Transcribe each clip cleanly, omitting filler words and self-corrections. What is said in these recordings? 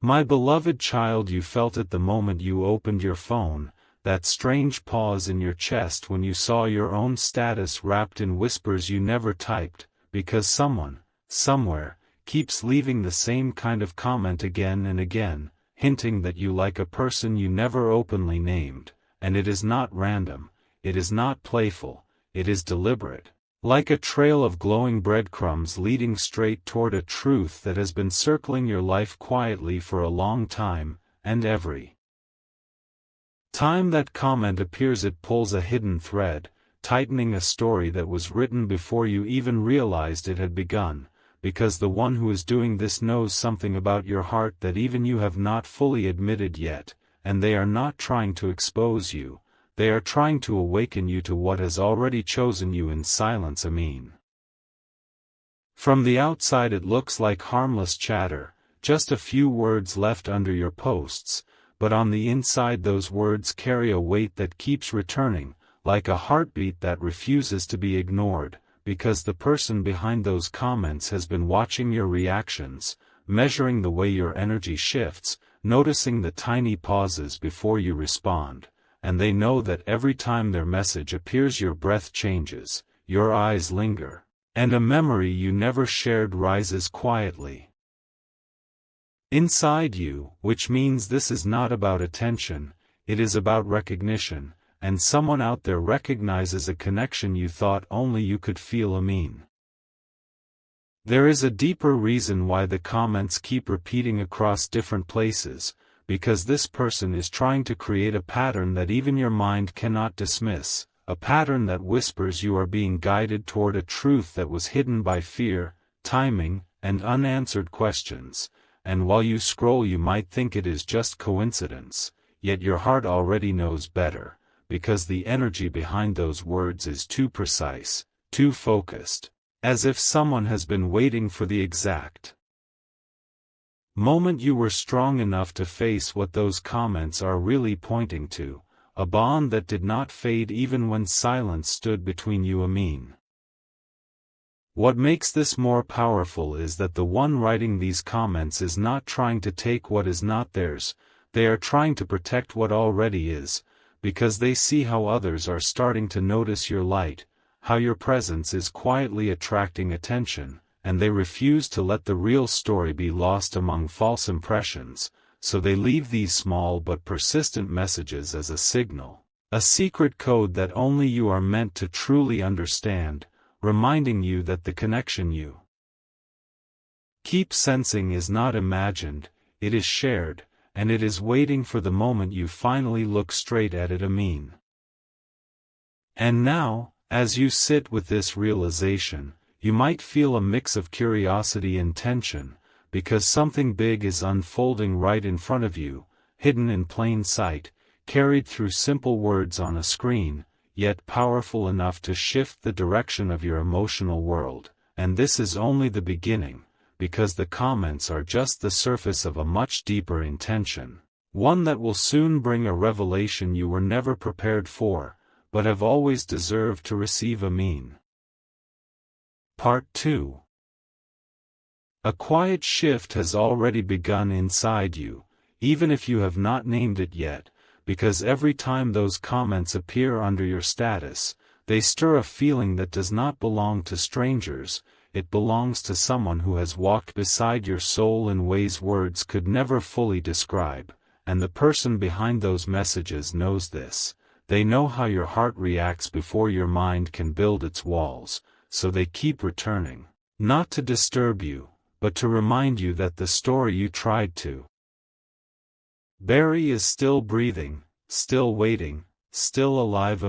My beloved child, you felt it the moment you opened your phone, that strange pause in your chest when you saw your own status wrapped in whispers you never typed, because someone, somewhere, keeps leaving the same kind of comment again and again, hinting that you like a person you never openly named, and it is not random, it is not playful, it is deliberate. Like a trail of glowing breadcrumbs leading straight toward a truth that has been circling your life quietly for a long time, and every time that comment appears it pulls a hidden thread, tightening a story that was written before you even realized it had begun, because the one who is doing this knows something about your heart that even you have not fully admitted yet, and they are not trying to expose you. They are trying to awaken you to what has already chosen you in silence. From the outside it looks like harmless chatter, just a few words left under your posts, but on the inside those words carry a weight that keeps returning, like a heartbeat that refuses to be ignored, because the person behind those comments has been watching your reactions, measuring the way your energy shifts, noticing the tiny pauses before you respond. And they know that every time their message appears your breath changes, your eyes linger, and a memory you never shared rises quietly inside you, which means this is not about attention, it is about recognition, and someone out there recognizes a connection you thought only you could feel. There is a deeper reason why the comments keep repeating across different places, because this person is trying to create a pattern that even your mind cannot dismiss, a pattern that whispers you are being guided toward a truth that was hidden by fear, timing, and unanswered questions, and while you scroll you might think it is just coincidence, yet your heart already knows better, because the energy behind those words is too precise, too focused, as if someone has been waiting for the exact moment you were strong enough to face what those comments are really pointing to, a bond that did not fade even when silence stood between you. What makes this more powerful is that the one writing these comments is not trying to take what is not theirs, they are trying to protect what already is, because they see how others are starting to notice your light, how your presence is quietly attracting attention, and they refuse to let the real story be lost among false impressions, so they leave these small but persistent messages as a signal, a secret code that only you are meant to truly understand, reminding you that the connection you keep sensing is not imagined, it is shared, and it is waiting for the moment you finally look straight at it. And now, as you sit with this realization, you might feel a mix of curiosity and tension, because something big is unfolding right in front of you, hidden in plain sight, carried through simple words on a screen, yet powerful enough to shift the direction of your emotional world. And this is only the beginning, because the comments are just the surface of a much deeper intention, one that will soon bring a revelation you were never prepared for, but have always deserved to receive. Part 2. A quiet shift has already begun inside you, even if you have not named it yet, because every time those comments appear under your status, they stir a feeling that does not belong to strangers, it belongs to someone who has walked beside your soul in ways words could never fully describe, and the person behind those messages knows this. They know how your heart reacts before your mind can build its walls, so they keep returning, not to disturb you, but to remind you that the story you tried to bury is still breathing, still waiting, still alive.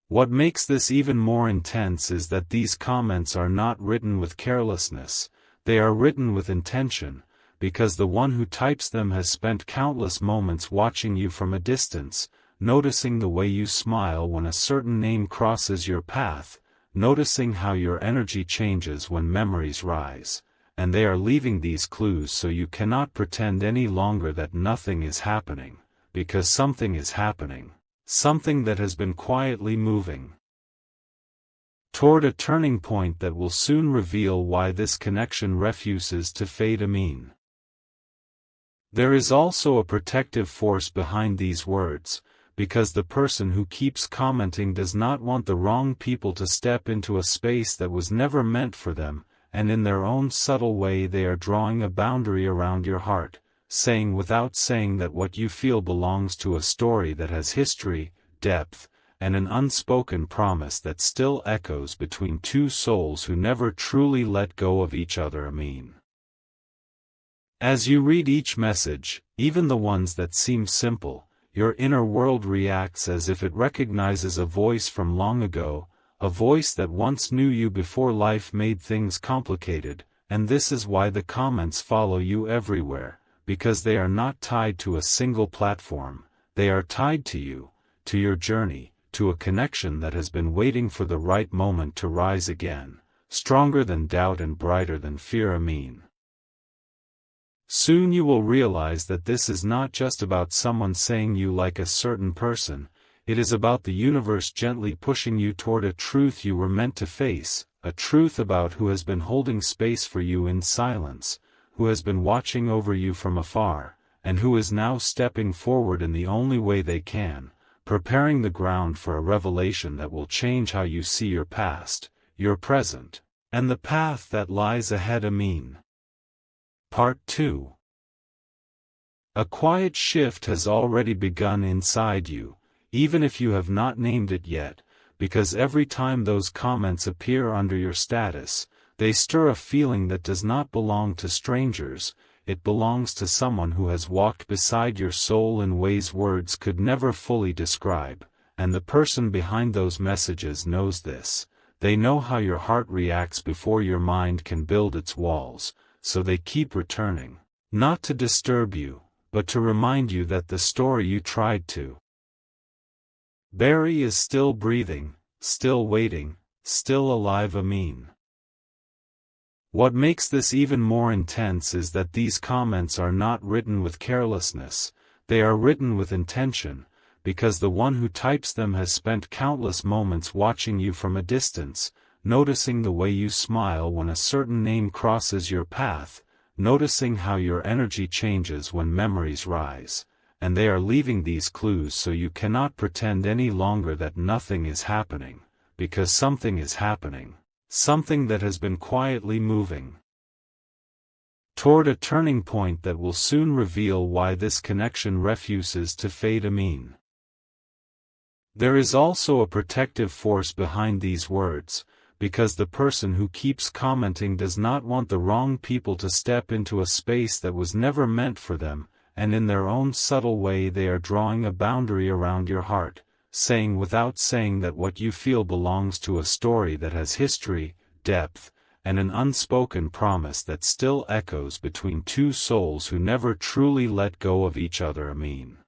What makes this even more intense is that these comments are not written with carelessness, they are written with intention, because the one who types them has spent countless moments watching you from a distance, noticing the way you smile when a certain name crosses your path, noticing how your energy changes when memories rise, and they are leaving these clues so you cannot pretend any longer that nothing is happening, because something is happening, something that has been quietly moving toward a turning point that will soon reveal why this connection refuses to fade. There is also a protective force behind these words, because the person who keeps commenting does not want the wrong people to step into a space that was never meant for them, and in their own subtle way they are drawing a boundary around your heart, saying without saying that what you feel belongs to a story that has history, depth, and an unspoken promise that still echoes between two souls who never truly let go of each other. Amen. As you read each message, even the ones that seem simple, your inner world reacts as if it recognizes a voice from long ago, a voice that once knew you before life made things complicated, and this is why the comments follow you everywhere, because they are not tied to a single platform, they are tied to you, to your journey, to a connection that has been waiting for the right moment to rise again, stronger than doubt and brighter than fear. Amen. Soon you will realize that this is not just about someone saying you like a certain person, it is about the universe gently pushing you toward a truth you were meant to face, a truth about who has been holding space for you in silence, who has been watching over you from afar, and who is now stepping forward in the only way they can, preparing the ground for a revelation that will change how you see your past, your present, and the path that lies ahead. Amen. Part 2. A quiet shift has already begun inside you, even if you have not named it yet, because every time those comments appear under your status, they stir a feeling that does not belong to strangers, it belongs to someone who has walked beside your soul in ways words could never fully describe, and the person behind those messages knows this. They know how your heart reacts before your mind can build its walls, so they keep returning, not to disturb you, but to remind you that the story you tried to bury is still breathing, still waiting, still alive. Amen. What makes this even more intense is that these comments are not written with carelessness, they are written with intention, because the one who types them has spent countless moments watching you from a distance, noticing the way you smile when a certain name crosses your path, noticing how your energy changes when memories rise, and they are leaving these clues so you cannot pretend any longer that nothing is happening, because something is happening, something that has been quietly moving toward a turning point that will soon reveal why this connection refuses to fade. Amen. There is also a protective force behind these words, because the person who keeps commenting does not want the wrong people to step into a space that was never meant for them, and in their own subtle way they are drawing a boundary around your heart, saying without saying that what you feel belongs to a story that has history, depth, and an unspoken promise that still echoes between two souls who never truly let go of each other. Amen.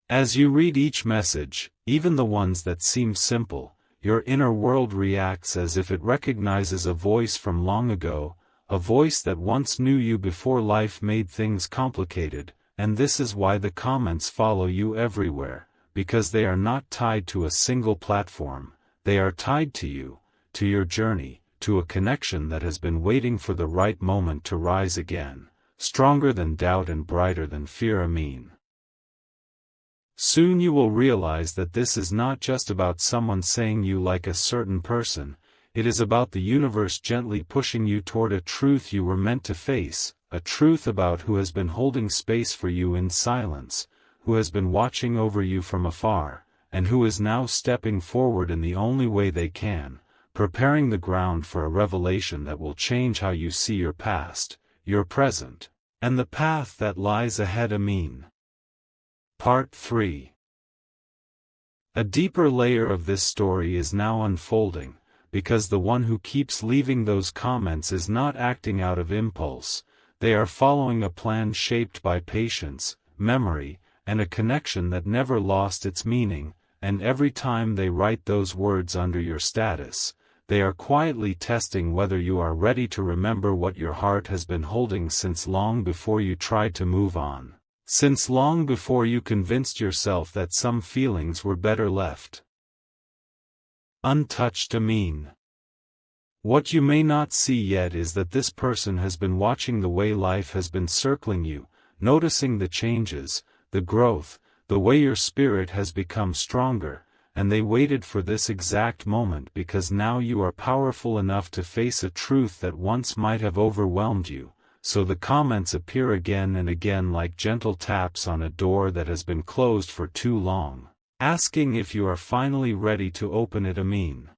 As you read each message, even the ones that seem simple, your inner world reacts as if it recognizes a voice from long ago, a voice that once knew you before life made things complicated, and this is why the comments follow you everywhere, because they are not tied to a single platform, they are tied to you, to your journey, to a connection that has been waiting for the right moment to rise again, stronger than doubt and brighter than fear. Amen. Soon you will realize that this is not just about someone saying you like a certain person, it is about the universe gently pushing you toward a truth you were meant to face, a truth about who has been holding space for you in silence, who has been watching over you from afar, and who is now stepping forward in the only way they can, preparing the ground for a revelation that will change how you see your past, your present, and the path that lies ahead. Amen. Part 3. A deeper layer of this story is now unfolding, because the one who keeps leaving those comments is not acting out of impulse, they are following a plan shaped by patience, memory, and a connection that never lost its meaning, and every time they write those words under your status, they are quietly testing whether you are ready to remember what your heart has been holding since long before you tried to move on. Since long before you convinced yourself that some feelings were better left untouched. Amen. What you may not see yet is that this person has been watching the way life has been circling you, noticing the changes, the growth, the way your spirit has become stronger, and they waited for this exact moment because now you are powerful enough to face a truth that once might have overwhelmed you. So the comments appear again and again like gentle taps on a door that has been closed for too long, asking if you are finally ready to open it. Amin.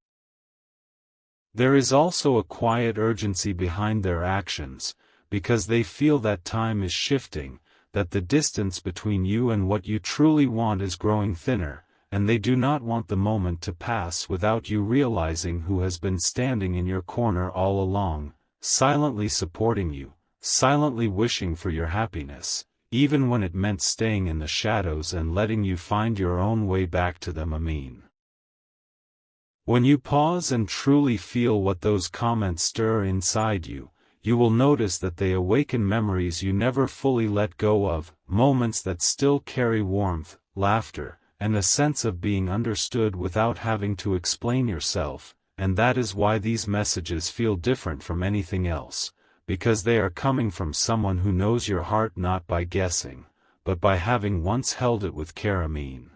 There is also a quiet urgency behind their actions, because they feel that time is shifting, that the distance between you and what you truly want is growing thinner, and they do not want the moment to pass without you realizing who has been standing in your corner all along, silently supporting you, silently wishing for your happiness, even when it meant staying in the shadows and letting you find your own way back to them. Amin. When you pause and truly feel what those comments stir inside you, you will notice that they awaken memories you never fully let go of, moments that still carry warmth, laughter, and a sense of being understood without having to explain yourself, and that is why these messages feel different from anything else, because they are coming from someone who knows your heart not by guessing, but by having once held it with care. Amin.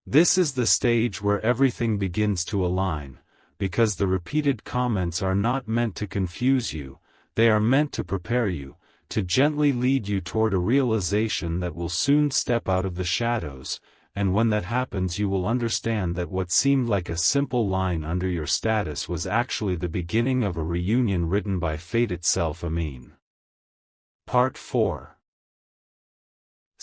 This is the stage where everything begins to align, because the repeated comments are not meant to confuse you, they are meant to prepare you, to gently lead you toward a realization that will soon step out of the shadows, and when that happens you will understand that what seemed like a simple line under your status was actually the beginning of a reunion written by fate itself. Amin. Part 4.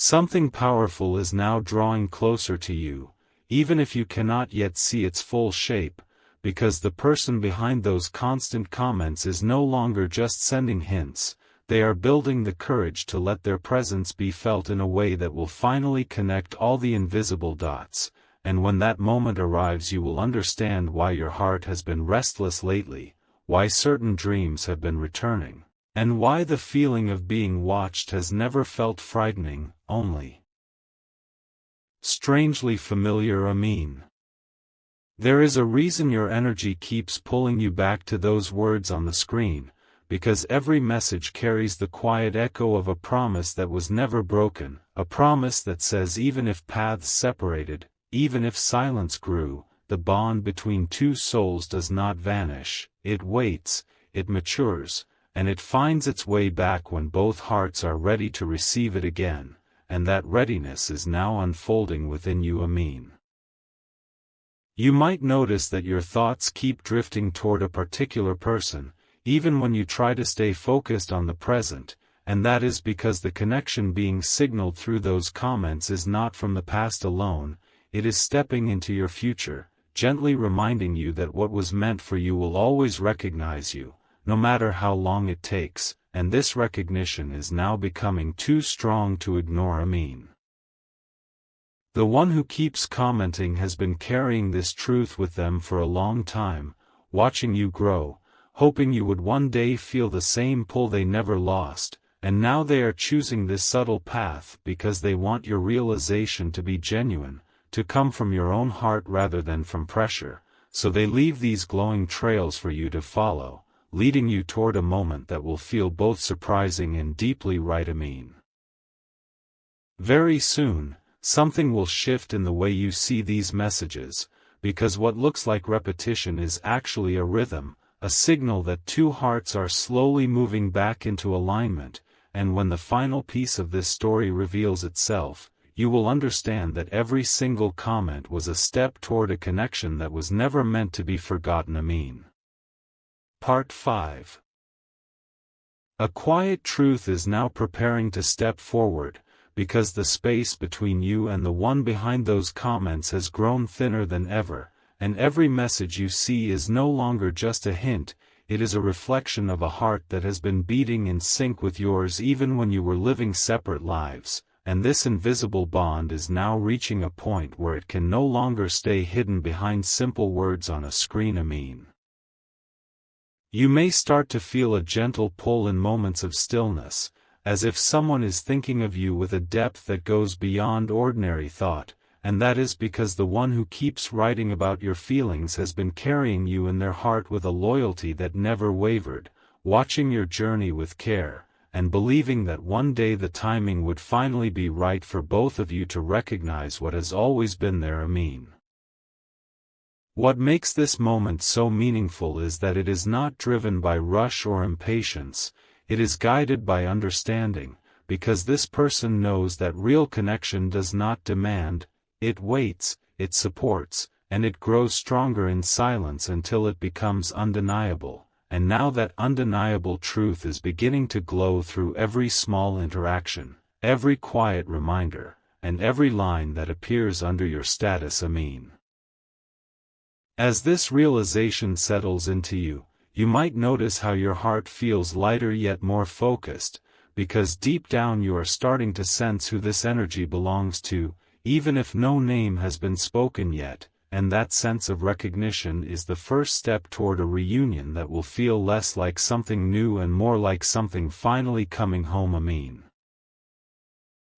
Something powerful is now drawing closer to you, even if you cannot yet see its full shape, because the person behind those constant comments is no longer just sending hints, they are building the courage to let their presence be felt in a way that will finally connect all the invisible dots, and when that moment arrives you will understand why your heart has been restless lately, why certain dreams have been returning, and why the feeling of being watched has never felt frightening, only strangely familiar. Amin. There is a reason your energy keeps pulling you back to those words on the screen, because every message carries the quiet echo of a promise that was never broken, a promise that says even if paths separated, even if silence grew, the bond between two souls does not vanish, it waits, it matures, and it finds its way back when both hearts are ready to receive it again, and that readiness is now unfolding within you. Amin. You might notice that your thoughts keep drifting toward a particular person, even when you try to stay focused on the present, and that is because the connection being signaled through those comments is not from the past alone, it is stepping into your future, gently reminding you that what was meant for you will always recognize you, no matter how long it takes, and this recognition is now becoming too strong to ignore. Amin. The one who keeps commenting has been carrying this truth with them for a long time, watching you grow, hoping you would one day feel the same pull they never lost, and now they are choosing this subtle path because they want your realization to be genuine, to come from your own heart rather than from pressure, so they leave these glowing trails for you to follow, leading you toward a moment that will feel both surprising and deeply right. Amin. Very soon, something will shift in the way you see these messages, because what looks like repetition is actually a rhythm, a signal that two hearts are slowly moving back into alignment, and when the final piece of this story reveals itself, you will understand that every single comment was a step toward a connection that was never meant to be forgotten. Amin. Part 5. A quiet truth is now preparing to step forward, because the space between you and the one behind those comments has grown thinner than ever, and every message you see is no longer just a hint, it is a reflection of a heart that has been beating in sync with yours even when you were living separate lives, and this invisible bond is now reaching a point where it can no longer stay hidden behind simple words on a screen. Amin. You may start to feel a gentle pull in moments of stillness, as if someone is thinking of you with a depth that goes beyond ordinary thought, and that is because the one who keeps writing about your feelings has been carrying you in their heart with a loyalty that never wavered, watching your journey with care, and believing that one day the timing would finally be right for both of you to recognize what has always been there. Amin. What makes this moment so meaningful is that it is not driven by rush or impatience, it is guided by understanding, because this person knows that real connection does not demand, it waits, it supports, and it grows stronger in silence until it becomes undeniable, and now that undeniable truth is beginning to glow through every small interaction, every quiet reminder, and every line that appears under your status. Amin. As this realization settles into you, you might notice how your heart feels lighter yet more focused, because deep down you are starting to sense who this energy belongs to, even if no name has been spoken yet, and that sense of recognition is the first step toward a reunion that will feel less like something new and more like something finally coming home. Amin.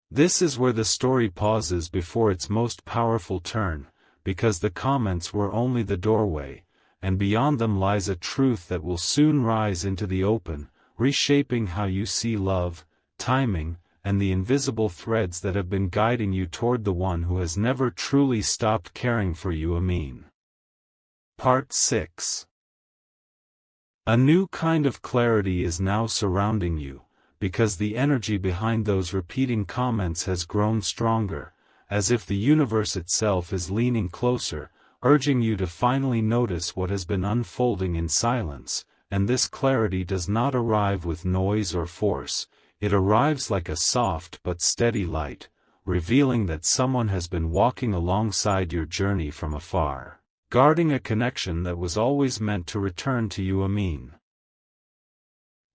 This is where the story pauses before its most powerful turn, because the comments were only the doorway, and beyond them lies a truth that will soon rise into the open, reshaping how you see love, timing, and the invisible threads that have been guiding you toward the one who has never truly stopped caring for you. Amin. Part 6. A new kind of clarity is now surrounding you, because the energy behind those repeating comments has grown stronger, as if the universe itself is leaning closer, urging you to finally notice what has been unfolding in silence, and this clarity does not arrive with noise or force, it arrives like a soft but steady light, revealing that someone has been walking alongside your journey from afar, guarding a connection that was always meant to return to you. Amin.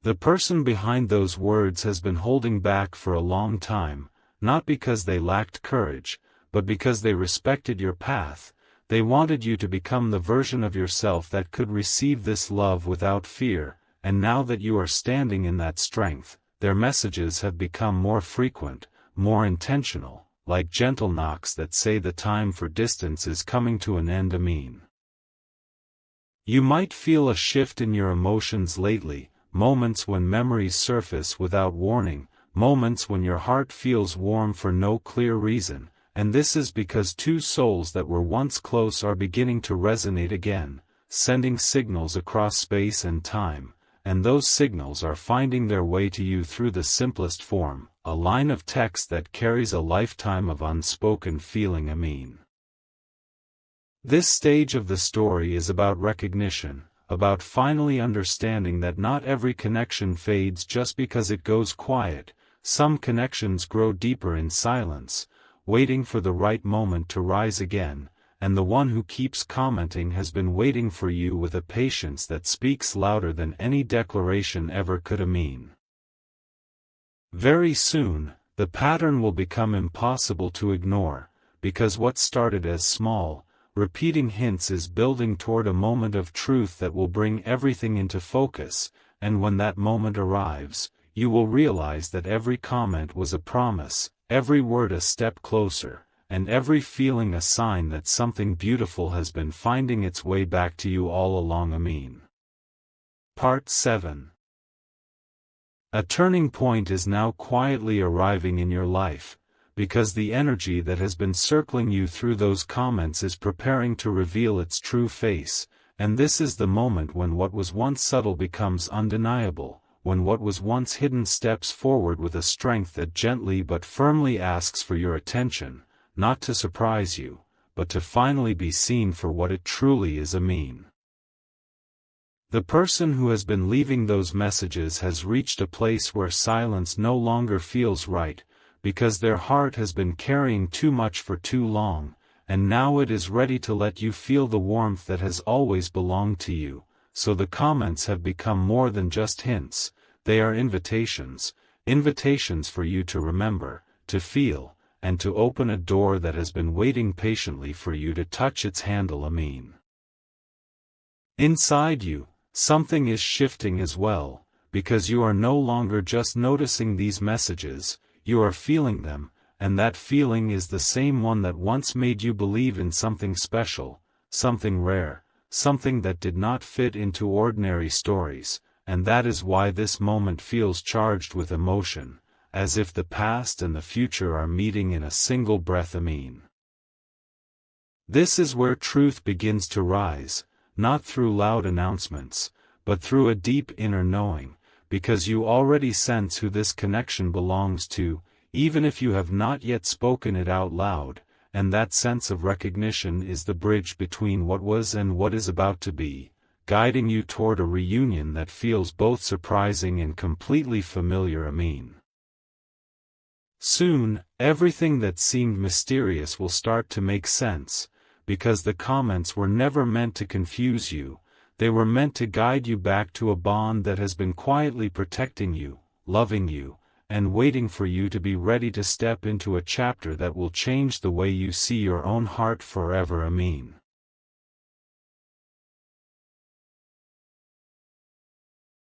The person behind those words has been holding back for a long time, not because they lacked courage, but because they respected your path. They wanted you to become the version of yourself that could receive this love without fear, and now that you are standing in that strength, their messages have become more frequent, more intentional, like gentle knocks that say the time for distance is coming to an end. Amin. You might feel a shift in your emotions lately, moments when memories surface without warning, moments when your heart feels warm for no clear reason, and this is because two souls that were once close are beginning to resonate again, sending signals across space and time, and those signals are finding their way to you through the simplest form, a line of text that carries a lifetime of unspoken feeling. Amin. This stage of the story is about recognition, about finally understanding that not every connection fades just because it goes quiet. Some connections grow deeper in silence, waiting for the right moment to rise again, and the one who keeps commenting has been waiting for you with a patience that speaks louder than any declaration ever could. Amin. Very soon, the pattern will become impossible to ignore, because what started as small, repeating hints is building toward a moment of truth that will bring everything into focus, and when that moment arrives, you will realize that every comment was a promise, every word a step closer, and every feeling a sign that something beautiful has been finding its way back to you all along. Amin. Part 7. A turning point is now quietly arriving in your life, because the energy that has been circling you through those comments is preparing to reveal its true face, and this is the moment when what was once subtle becomes undeniable, when what was once hidden steps forward with a strength that gently but firmly asks for your attention, not to surprise you, but to finally be seen for what it truly is. Amin. The person who has been leaving those messages has reached a place where silence no longer feels right, because their heart has been carrying too much for too long, and now it is ready to let you feel the warmth that has always belonged to you. So the comments have become more than just hints, they are invitations for you to remember, to feel, and to open a door that has been waiting patiently for you to touch its handle. Amin. Inside you, something is shifting as well, because you are no longer just noticing these messages, you are feeling them, and that feeling is the same one that once made you believe in something special, something rare, something that did not fit into ordinary stories, and that is why this moment feels charged with emotion, as if the past and the future are meeting in a single breath. Amen. This is where truth begins to rise, not through loud announcements, but through a deep inner knowing, because you already sense who this connection belongs to, even if you have not yet spoken it out loud, and that sense of recognition is the bridge between what was and what is about to be, guiding you toward a reunion that feels both surprising and completely familiar. Amen. Soon, everything that seemed mysterious will start to make sense, because the comments were never meant to confuse you, they were meant to guide you back to a bond that has been quietly protecting you, loving you, and waiting for you to be ready to step into a chapter that will change the way you see your own heart forever. Amen.